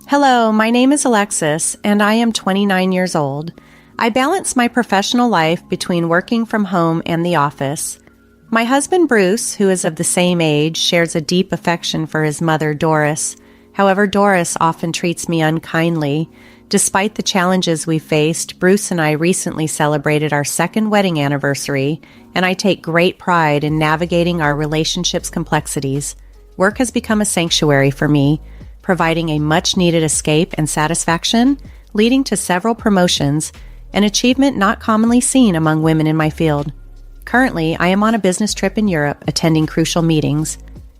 Hello, my name is Alexis, and I am 29 years old. I balance my professional life between working from home and the office. My husband, Bruce, who is of the same age, shares a deep affection for his mother, Doris. However, Doris often treats me unkindly. Despite the challenges we faced, Bruce and I recently celebrated our second wedding anniversary, and I take great pride in navigating our relationship's complexities. Work has become a sanctuary for me, providing a much-needed escape and satisfaction, leading to several promotions, an achievement not commonly seen among women in my field. Currently, I am on a business trip in Europe attending crucial meetings.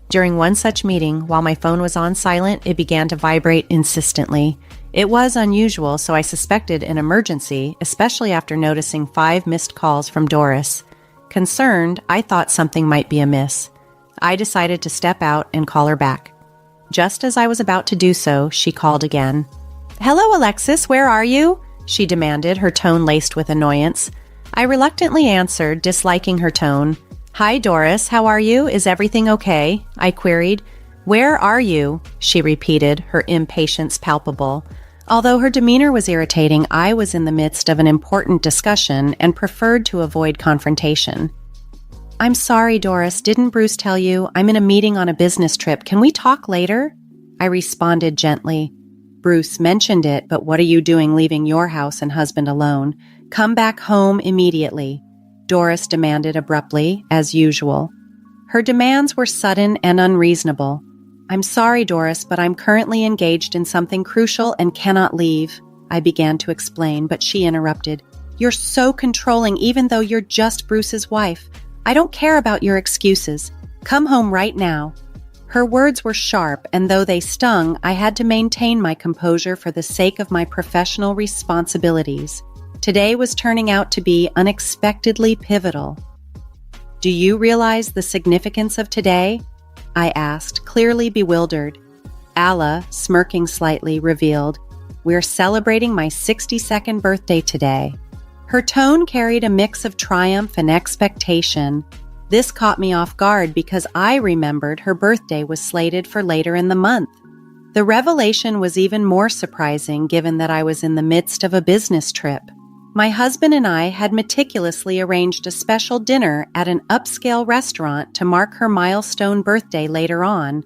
During one such meeting, while my phone was on silent, it began to vibrate insistently. It was unusual, so I suspected an emergency, especially after noticing 5 missed calls from Doris. Concerned, I thought something might be amiss. I decided to step out and call her back. Just as I was about to do so, she called again. "Hello, Alexis, where are you?" she demanded, her tone laced with annoyance. I reluctantly answered, disliking her tone. "Hi, Doris, how are you? Is everything okay?" I queried. "Where are you?" she repeated, her impatience palpable. Although her demeanor was irritating, I was in the midst of an important discussion and preferred to avoid confrontation. "I'm sorry, Doris, didn't Bruce tell you? I'm in a meeting on a business trip. Can we talk later?" I responded gently. "Bruce mentioned it, but what are you doing leaving your house and husband alone? Come back home immediately," Doris demanded abruptly, as usual. Her demands were sudden and unreasonable. "I'm sorry, Doris, but I'm currently engaged in something crucial and cannot leave," I began to explain, but she interrupted. "You're so controlling even though you're just Bruce's wife. I don't care about your excuses. Come home right now." Her words were sharp, and though they stung, I had to maintain my composure for the sake of my professional responsibilities. Today was turning out to be unexpectedly pivotal. "Do you realize the significance of today?" I asked, clearly bewildered. Alla, smirking slightly, revealed, "We're celebrating my 62nd birthday today." Her tone carried a mix of triumph and expectation. This caught me off guard because I remembered her birthday was slated for later in the month. The revelation was even more surprising given that I was in the midst of a business trip. My husband and I had meticulously arranged a special dinner at an upscale restaurant to mark her milestone birthday later on.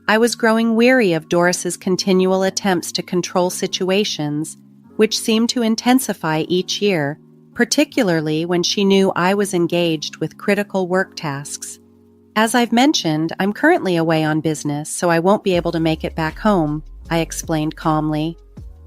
I was growing weary of Doris's continual attempts to control situations, which seemed to intensify each year, particularly when she knew I was engaged with critical work tasks. "As I've mentioned, I'm currently away on business, so I won't be able to make it back home," I explained calmly.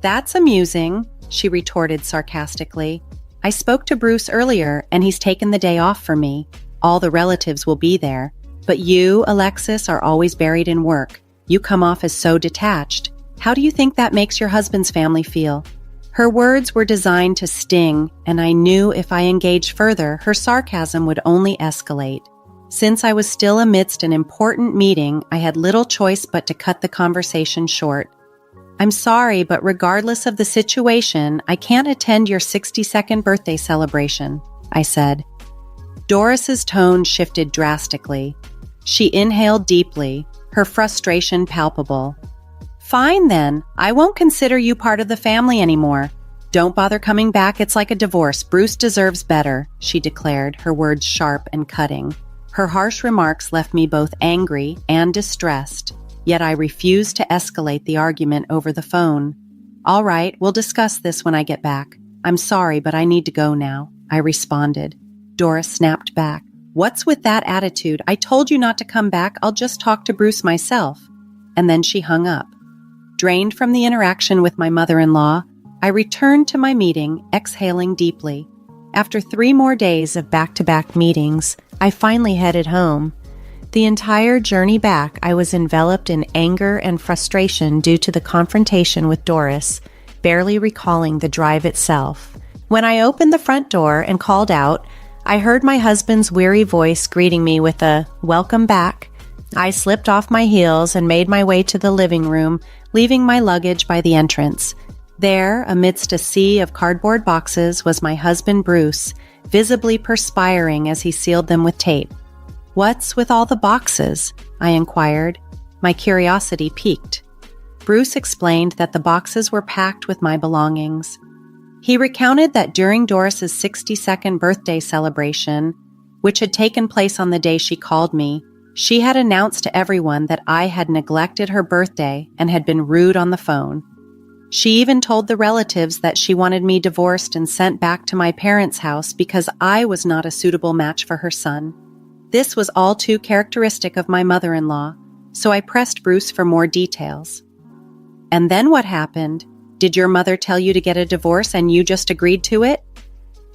"That's amusing," she retorted sarcastically. "I spoke to Bruce earlier, and he's taken the day off for me. All the relatives will be there. But you, Alexis, are always buried in work. You come off as so detached. How do you think that makes your husband's family feel?" Her words were designed to sting, and I knew if I engaged further, her sarcasm would only escalate. Since I was still amidst an important meeting, I had little choice but to cut the conversation short. "I'm sorry, but regardless of the situation, I can't attend your 62nd birthday celebration," I said. Doris's tone shifted drastically. She inhaled deeply, her frustration palpable. "Fine then, I won't consider you part of the family anymore. Don't bother coming back, it's like a divorce. Bruce deserves better," she declared, her words sharp and cutting. Her harsh remarks left me both angry and distressed, yet I refused to escalate the argument over the phone. "All right, we'll discuss this when I get back. I'm sorry, but I need to go now," I responded. Doris snapped back. "What's with that attitude? I told you not to come back. I'll just talk to Bruce myself." And then she hung up. Drained from the interaction with my mother-in-law, I returned to my meeting, exhaling deeply. After 3 more days of back-to-back meetings, I finally headed home. The entire journey back, I was enveloped in anger and frustration due to the confrontation with Doris, barely recalling the drive itself. When I opened the front door and called out, I heard my husband's weary voice greeting me with a "welcome back." I slipped off my heels and made my way to the living room, leaving my luggage by the entrance. There, amidst a sea of cardboard boxes, was my husband Bruce, visibly perspiring as he sealed them with tape. "What's with all the boxes?" I inquired, my curiosity piqued. Bruce explained that the boxes were packed with my belongings. He recounted that during Doris's 62nd birthday celebration, which had taken place on the day she called me, she had announced to everyone that I had neglected her birthday and had been rude on the phone. She even told the relatives that she wanted me divorced and sent back to my parents' house because I was not a suitable match for her son. This was all too characteristic of my mother-in-law, so I pressed Bruce for more details. And then what happened? Did your mother tell you to get a divorce and you just agreed to it?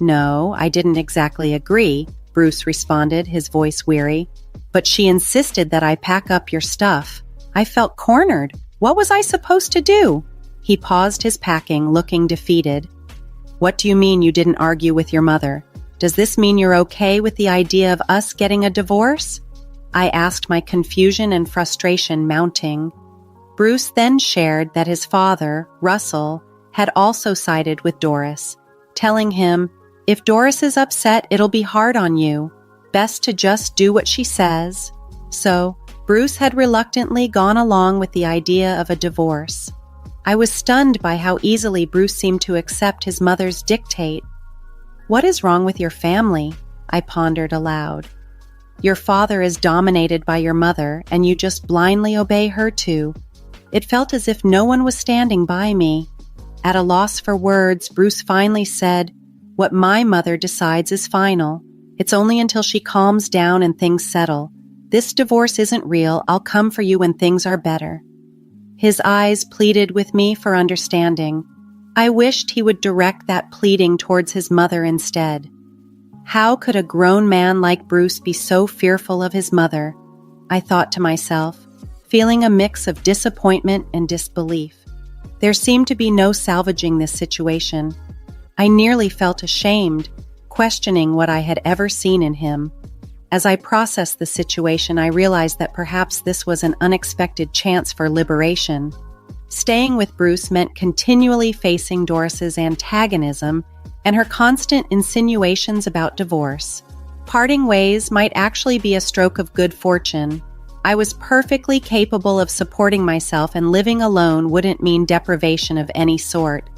No, I didn't exactly agree, Bruce responded, his voice weary. But she insisted that I pack up your stuff. I felt cornered. What was I supposed to do? He paused his packing, looking defeated. What do you mean you didn't argue with your mother? Does this mean you're okay with the idea of us getting a divorce? I asked, my confusion and frustration mounting. Bruce then shared that his father, Russell, had also sided with Doris, telling him, if Doris is upset, it'll be hard on you. Best to just do what she says. So, Bruce had reluctantly gone along with the idea of a divorce. I was stunned by how easily Bruce seemed to accept his mother's dictate. What is wrong with your family? I pondered aloud. Your father is dominated by your mother, and you just blindly obey her too. It felt as if no one was standing by me. At a loss for words, Bruce finally said, what my mother decides is final. It's only until she calms down and things settle. This divorce isn't real. I'll come for you when things are better. His eyes pleaded with me for understanding. I wished he would direct that pleading towards his mother instead. How could a grown man like Bruce be so fearful of his mother? I thought to myself, feeling a mix of disappointment and disbelief. There seemed to be no salvaging this situation. I nearly felt ashamed, questioning what I had ever seen in him. As I processed the situation, I realized that perhaps this was an unexpected chance for liberation. Staying with Bruce meant continually facing Doris's antagonism and her constant insinuations about divorce. Parting ways might actually be a stroke of good fortune. I was perfectly capable of supporting myself, and living alone wouldn't mean deprivation of any sort.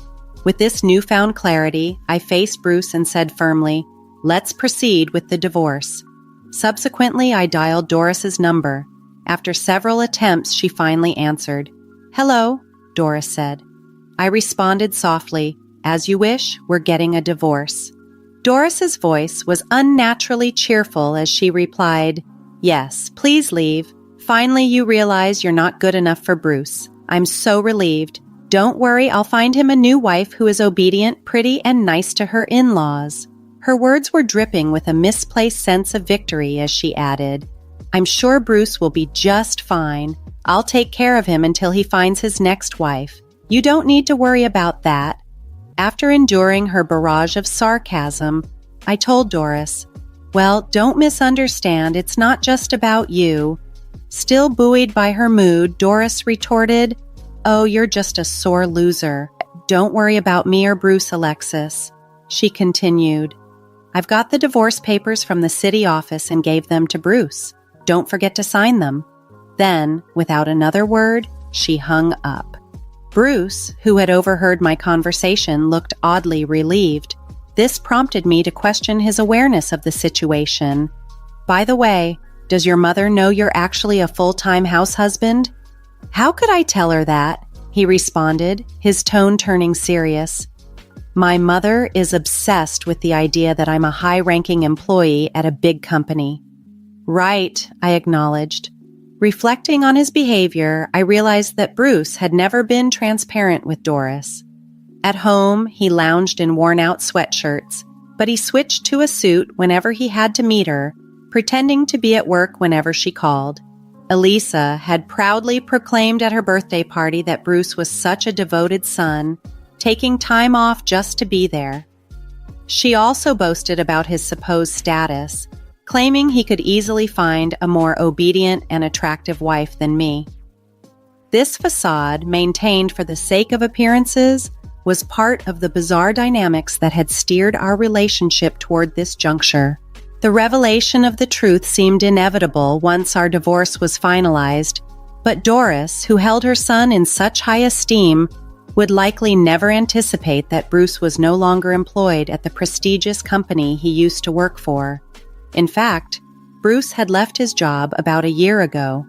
With this newfound clarity, I faced Bruce and said firmly, let's proceed with the divorce. Subsequently, I dialed Doris's number. After several attempts, she finally answered. Hello, Doris said. I responded softly, as you wish, we're getting a divorce. Doris's voice was unnaturally cheerful as she replied, yes, please leave. Finally, you realize you're not good enough for Bruce. I'm so relieved. Don't worry, I'll find him a new wife who is obedient, pretty, and nice to her in-laws. Her words were dripping with a misplaced sense of victory as she added, I'm sure Bruce will be just fine. I'll take care of him until he finds his next wife. You don't need to worry about that. After enduring her barrage of sarcasm, I told Doris, well, don't misunderstand, it's not just about you. Still buoyed by her mood, Doris retorted, oh, you're just a sore loser. Don't worry about me or Bruce, Alexis. She continued, I've got the divorce papers from the city office and gave them to Bruce. Don't forget to sign them. Then, without another word, she hung up. Bruce, who had overheard my conversation, looked oddly relieved. This prompted me to question his awareness of the situation. By the way, does your mother know you're actually a full-time house husband? How could I tell her that? He responded, his tone turning serious. My mother is obsessed with the idea that I'm a high-ranking employee at a big company. Right, I acknowledged. Reflecting on his behavior, I realized that Bruce had never been transparent with Doris. At home, he lounged in worn-out sweatshirts, but he switched to a suit whenever he had to meet her, pretending to be at work whenever she called. Elisa had proudly proclaimed at her birthday party that Bruce was such a devoted son, taking time off just to be there. She also boasted about his supposed status, claiming he could easily find a more obedient and attractive wife than me. This facade, maintained for the sake of appearances, was part of the bizarre dynamics that had steered our relationship toward this juncture. The revelation of the truth seemed inevitable once our divorce was finalized, But Doris, who held her son in such high esteem, would likely never anticipate that Bruce was no longer employed at the prestigious company he used to work for. In fact, Bruce had left his job about a year ago.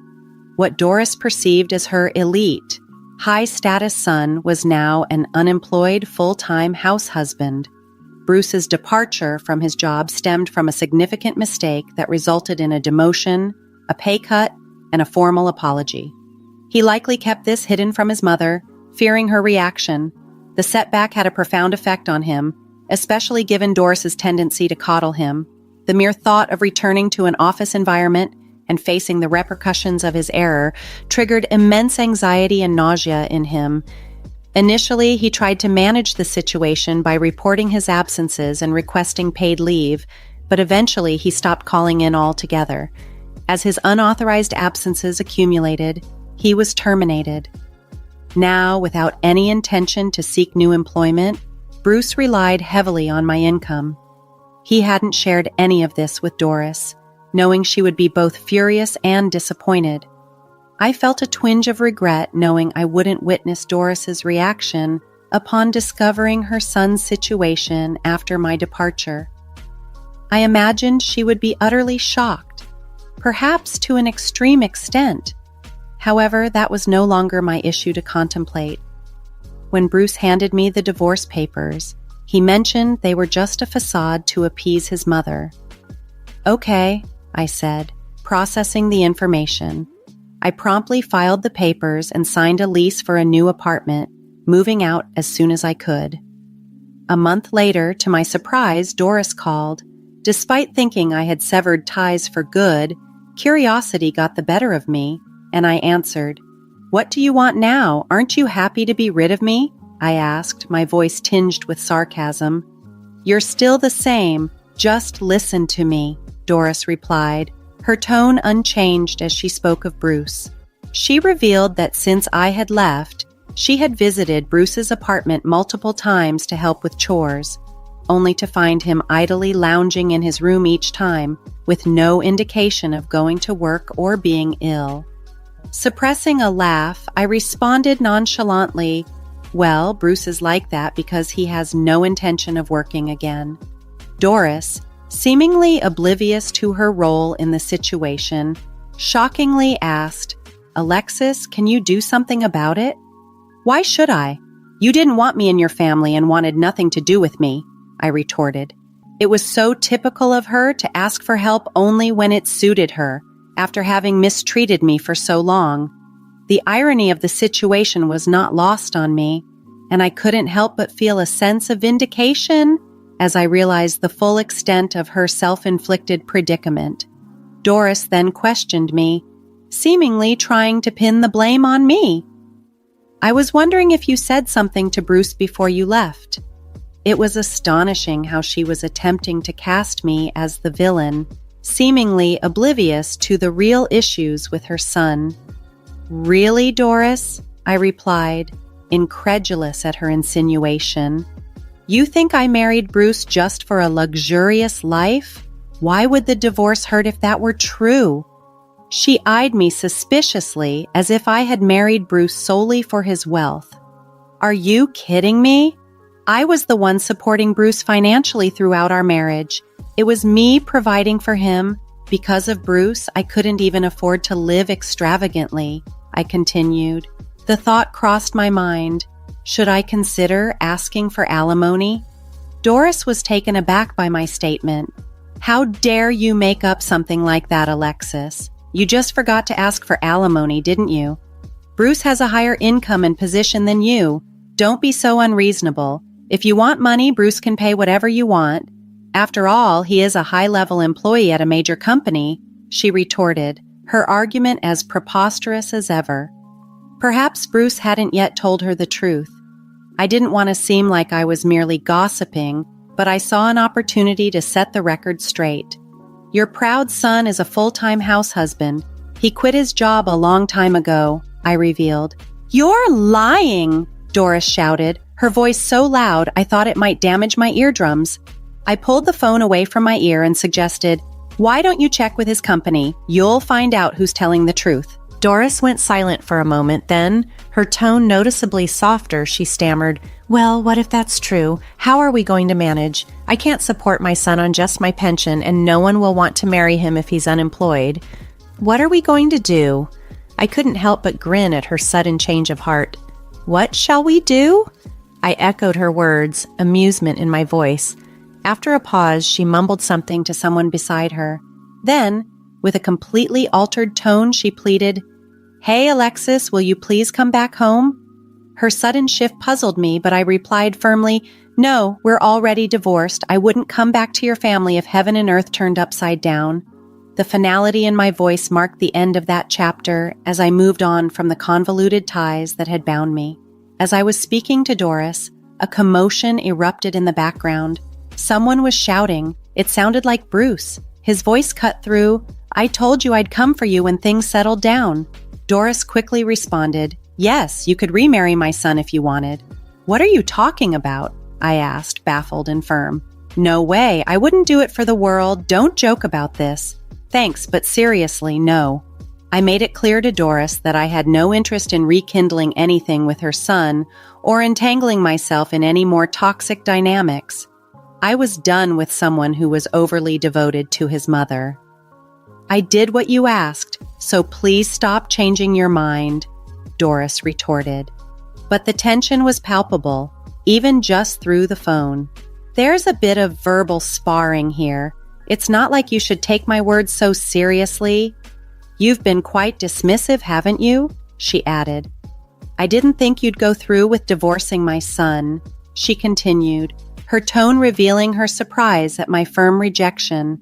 What Doris perceived as her elite, high-status son was now an unemployed full-time house husband. Bruce's departure from his job stemmed from a significant mistake that resulted in a demotion, a pay cut, and a formal apology. He likely kept this hidden from his mother, fearing her reaction. The setback had a profound effect on him, especially given Doris's tendency to coddle him. The mere thought of returning to an office environment and facing the repercussions of his error triggered immense anxiety and nausea in him. Initially, he tried to manage the situation by reporting his absences and requesting paid leave, but eventually he stopped calling in altogether. As his unauthorized absences accumulated, he was terminated. Now, without any intention to seek new employment, Bruce relied heavily on my income. He hadn't shared any of this with Doris, knowing she would be both furious and disappointed. I felt a twinge of regret knowing I wouldn't witness Doris's reaction upon discovering her son's situation after my departure. I imagined she would be utterly shocked, perhaps to an extreme extent. However, that was no longer my issue to contemplate. When Bruce handed me the divorce papers, he mentioned they were just a facade to appease his mother. "Okay," I said, processing the information. I promptly filed the papers and signed a lease for a new apartment, moving out as soon as I could. A month later, to my surprise, Doris called. Despite thinking I had severed ties for good, curiosity got the better of me, and I answered. "What do you want now? Aren't you happy to be rid of me?" I asked, my voice tinged with sarcasm. "You're still the same. Just listen to me," Doris replied, her tone unchanged as she spoke of Bruce. She revealed that since I had left, she had visited Bruce's apartment multiple times to help with chores, only to find him idly lounging in his room each time, with no indication of going to work or being ill. Suppressing a laugh, I responded nonchalantly, "Well, Bruce is like that because he has no intention of working again." Doris, seemingly oblivious to her role in the situation, shockingly asked, "Alexis, can you do something about it?" "Why should I? You didn't want me in your family and wanted nothing to do with me," I retorted. It was so typical of her to ask for help only when it suited her, after having mistreated me for so long. The irony of the situation was not lost on me, and I couldn't help but feel a sense of vindication as I realized the full extent of her self-inflicted predicament. Doris then questioned me, seemingly trying to pin the blame on me. "I was wondering if you said something to Bruce before you left." It was astonishing how she was attempting to cast me as the villain, seemingly oblivious to the real issues with her son. "Really, Doris?" I replied, incredulous at her insinuation. "You think I married Bruce just for a luxurious life? Why would the divorce hurt if that were true?" She eyed me suspiciously as if I had married Bruce solely for his wealth. "Are you kidding me? I was the one supporting Bruce financially throughout our marriage. It was me providing for him. Because of Bruce, I couldn't even afford to live extravagantly," I continued. The thought crossed my mind. Should I consider asking for alimony? Doris was taken aback by my statement. "How dare you make up something like that, Alexis? You just forgot to ask for alimony, didn't you? Bruce has a higher income and position than you. Don't be so unreasonable. If you want money, Bruce can pay whatever you want. After all, he is a high-level employee at a major company," she retorted, her argument as preposterous as ever. Perhaps Bruce hadn't yet told her the truth. I didn't want to seem like I was merely gossiping, but I saw an opportunity to set the record straight. "Your proud son is a full-time house husband. He quit his job a long time ago," I revealed. "You're lying!" Doris shouted, her voice so loud I thought it might damage my eardrums. I pulled the phone away from my ear and suggested, "Why don't you check with his company? You'll find out who's telling the truth." Doris went silent for a moment, then, her tone noticeably softer, she stammered, "Well, what if that's true? How are we going to manage? I can't support my son on just my pension, and no one will want to marry him if he's unemployed. What are we going to do?" I couldn't help but grin at her sudden change of heart. "What shall we do?" I echoed her words, amusement in my voice. After a pause, she mumbled something to someone beside her. Then, with a completely altered tone, she pleaded, "Hey, Alexis, will you please come back home?" Her sudden shift puzzled me, but I replied firmly, "No, we're already divorced. I wouldn't come back to your family if heaven and earth turned upside down." The finality in my voice marked the end of that chapter as I moved on from the convoluted ties that had bound me. As I was speaking to Doris, a commotion erupted in the background. Someone was shouting. It sounded like Bruce. His voice cut through, "I told you I'd come for you when things settled down." Doris quickly responded, "Yes, you could remarry my son if you wanted." "What are you talking about?" I asked, baffled and firm. "No way, I wouldn't do it for the world. Don't joke about this." "Thanks, but seriously, no." I made it clear to Doris that I had no interest in rekindling anything with her son or entangling myself in any more toxic dynamics. I was done with someone who was overly devoted to his mother. "I did what you asked, so please stop changing your mind," Doris retorted. But the tension was palpable, even just through the phone. "There's a bit of verbal sparring here. It's not like you should take my words so seriously. You've been quite dismissive, haven't you?" she added. "I didn't think you'd go through with divorcing my son," she continued, her tone revealing her surprise at my firm rejection.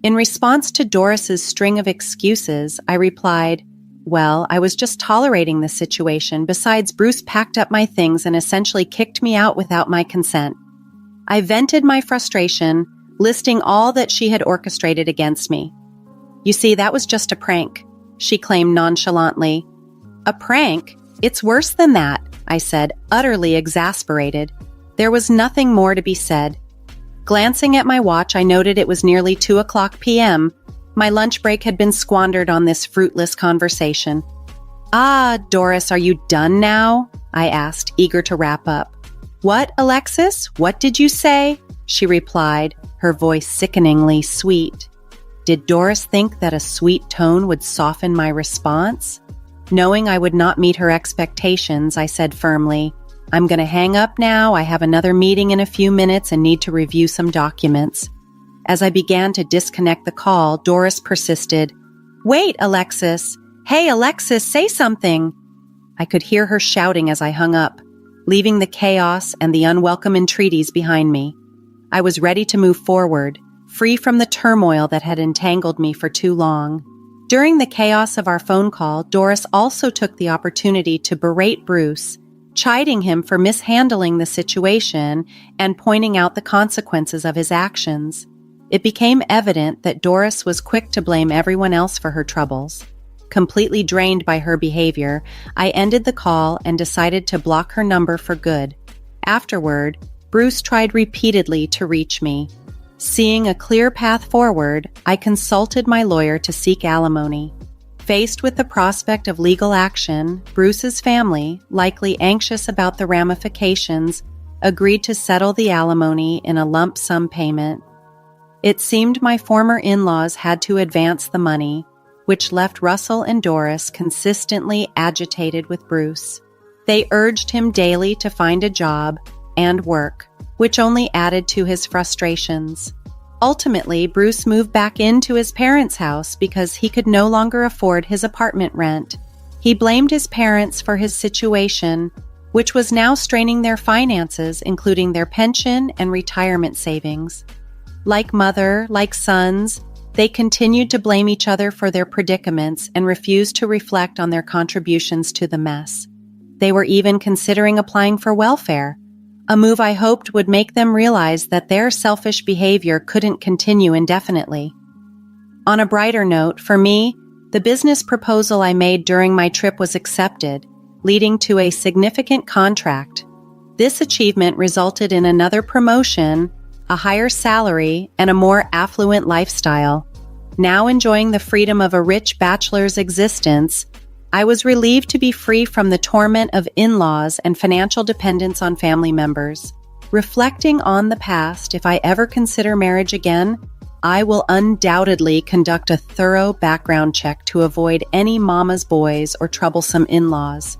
In response to Doris's string of excuses, I replied, "Well, I was just tolerating the situation. Besides, Bruce packed up my things and essentially kicked me out without my consent." I vented my frustration, listing all that she had orchestrated against me. "You see, that was just a prank," she claimed nonchalantly. "A prank? It's worse than that," I said, utterly exasperated. There was nothing more to be said. Glancing at my watch, I noted it was nearly 2:00 p.m. My lunch break had been squandered on this fruitless conversation. "Ah, Doris, are you done now?" I asked, eager to wrap up. "What, Alexis? What did you say?" she replied, her voice sickeningly sweet. Did Doris think that a sweet tone would soften my response? Knowing I would not meet her expectations, I said firmly, "I'm going to hang up now. I have another meeting in a few minutes and need to review some documents." As I began to disconnect the call, Doris persisted, "Wait, Alexis. Hey, Alexis, say something." I could hear her shouting as I hung up, leaving the chaos and the unwelcome entreaties behind me. I was ready to move forward, free from the turmoil that had entangled me for too long. During the chaos of our phone call, Doris also took the opportunity to berate Bruce, chiding him for mishandling the situation and pointing out the consequences of his actions. It became evident that Doris was quick to blame everyone else for her troubles. Completely drained by her behavior, I ended the call and decided to block her number for good. Afterward, Bruce tried repeatedly to reach me. Seeing a clear path forward, I consulted my lawyer to seek alimony. Faced with the prospect of legal action, Bruce's family, likely anxious about the ramifications, agreed to settle the alimony in a lump sum payment. It seemed my former in-laws had to advance the money, which left Russell and Doris consistently agitated with Bruce. They urged him daily to find a job and work, which only added to his frustrations. Ultimately, Bruce moved back into his parents' house because he could no longer afford his apartment rent. He blamed his parents for his situation, which was now straining their finances, including their pension and retirement savings. Like mother, like sons, they continued to blame each other for their predicaments and refused to reflect on their contributions to the mess. They were even considering applying for welfare, a move I hoped would make them realize that their selfish behavior couldn't continue indefinitely. On a brighter note, for me, the business proposal I made during my trip was accepted, leading to a significant contract. This achievement resulted in another promotion, a higher salary, and a more affluent lifestyle. Now enjoying the freedom of a rich bachelor's existence, I was relieved to be free from the torment of in-laws and financial dependence on family members. Reflecting on the past, if I ever consider marriage again, I will undoubtedly conduct a thorough background check to avoid any mama's boys or troublesome in-laws.